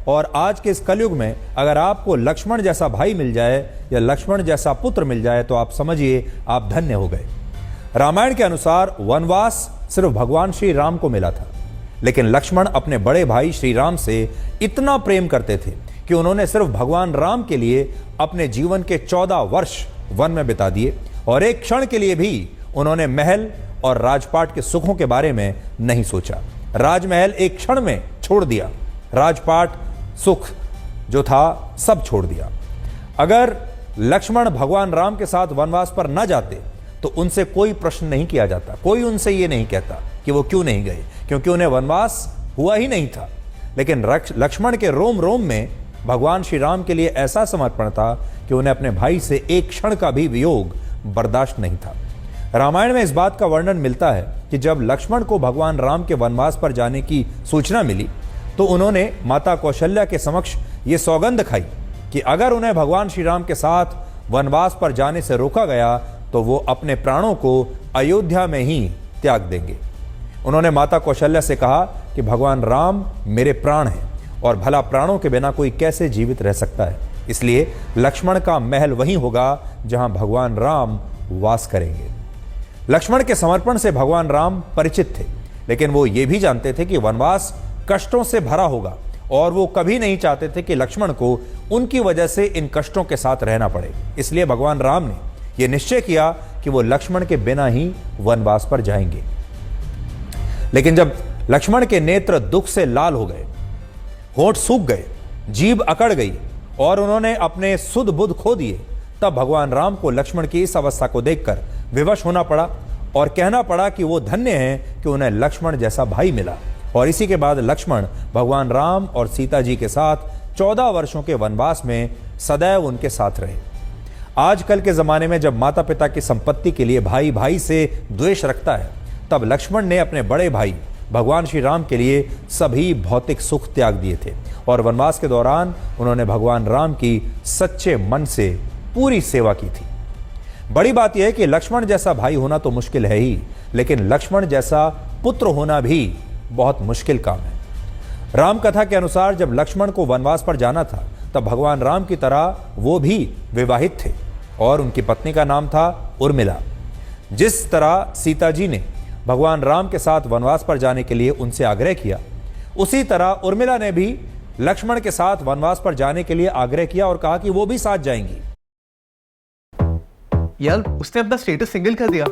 और आज के इस कलयुग में अगर आपको लक्ष्मण जैसा भाई मिल जाए या लक्ष्मण जैसा पुत्र मिल जाए तो आप समझिए आप धन्य हो गए। रामायण के अनुसार वनवास सिर्फ भगवान श्री राम को मिला था, लेकिन लक्ष्मण अपने बड़े भाई श्री राम से इतना प्रेम करते थे कि उन्होंने सिर्फ भगवान राम के लिए अपने जीवन के 14 वर्ष वन में बिता दिए और एक क्षण के लिए भी उन्होंने महल और राजपाट के सुखों के बारे में नहीं सोचा। राजमहल एक क्षण में छोड़ दिया, राजपाट सुख जो था सब छोड़ दिया। अगर लक्ष्मण भगवान राम के साथ वनवास पर न जाते तो उनसे कोई प्रश्न नहीं किया जाता, कोई उनसे ये नहीं कहता कि वो क्यों नहीं गए, क्योंकि उन्हें वनवास हुआ ही नहीं था। लेकिन लक्ष्मण के रोम रोम में भगवान श्री राम के लिए ऐसा समर्पण था कि उन्हें अपने भाई से एक क्षण का भी वियोग बर्दाश्त नहीं था। रामायण में इस बात का वर्णन मिलता है कि जब लक्ष्मण को भगवान राम के वनवास पर जाने की सूचना मिली तो उन्होंने माता कौशल्या के समक्ष ये सौगंध खाई कि अगर उन्हें भगवान श्री राम के साथ वनवास पर जाने से रोका गया तो वो अपने प्राणों को अयोध्या में ही त्याग देंगे। उन्होंने माता कौशल्या से कहा कि भगवान राम मेरे प्राण हैं और भला प्राणों के बिना कोई कैसे जीवित रह सकता है, इसलिए लक्ष्मण का महल वहीं होगा जहां भगवान राम वास करेंगे। लक्ष्मण के समर्पण से भगवान राम परिचित थे, लेकिन वो ये भी जानते थे कि वनवास कष्टों से भरा होगा और वो कभी नहीं चाहते थे कि लक्ष्मण को उनकी वजह से इन कष्टों के साथ रहना पड़े। इसलिए भगवान राम ने यह निश्चय किया कि वो लक्ष्मण के बिना ही वनवास पर जाएंगे। लेकिन जब लक्ष्मण के नेत्र दुख से लाल हो गए, होंठ सूख गए, जीभ अकड़ गई और उन्होंने अपने सुध बुध खो दिए, तब भगवान राम को लक्ष्मण की इस अवस्था को देखकर विवश होना पड़ा और कहना पड़ा कि वो धन्य हैं कि उन्हें लक्ष्मण जैसा भाई मिला। और इसी के बाद लक्ष्मण भगवान राम और सीता जी के साथ 14 वर्षों के वनवास में सदैव उनके साथ रहे। आजकल के ज़माने में जब माता पिता की संपत्ति के लिए भाई भाई से द्वेष रखता है, तब लक्ष्मण ने अपने बड़े भाई भगवान श्री राम के लिए सभी भौतिक सुख त्याग दिए थे और वनवास के दौरान उन्होंने भगवान राम की सच्चे मन से पूरी सेवा की थी। बड़ी बात यह है कि लक्ष्मण जैसा भाई होना तो मुश्किल है ही, लेकिन लक्ष्मण जैसा पुत्र होना भी बहुत मुश्किल काम है। राम कथा के अनुसार जब लक्ष्मण को वनवास पर जाना था तब भगवान राम की तरह वो भी विवाहित थे और उनकी पत्नी का नाम था उर्मिला। जिस तरह सीता जी ने भगवान राम के साथ वनवास पर जाने के लिए उनसे आग्रह किया, उसी तरह उर्मिला ने भी लक्ष्मण के साथ वनवास पर जाने के लिए आग्रह किया और कहा कि वो भी साथ जाएंगी। यार उसने अपना स्टेटस सिंगल कर दिया।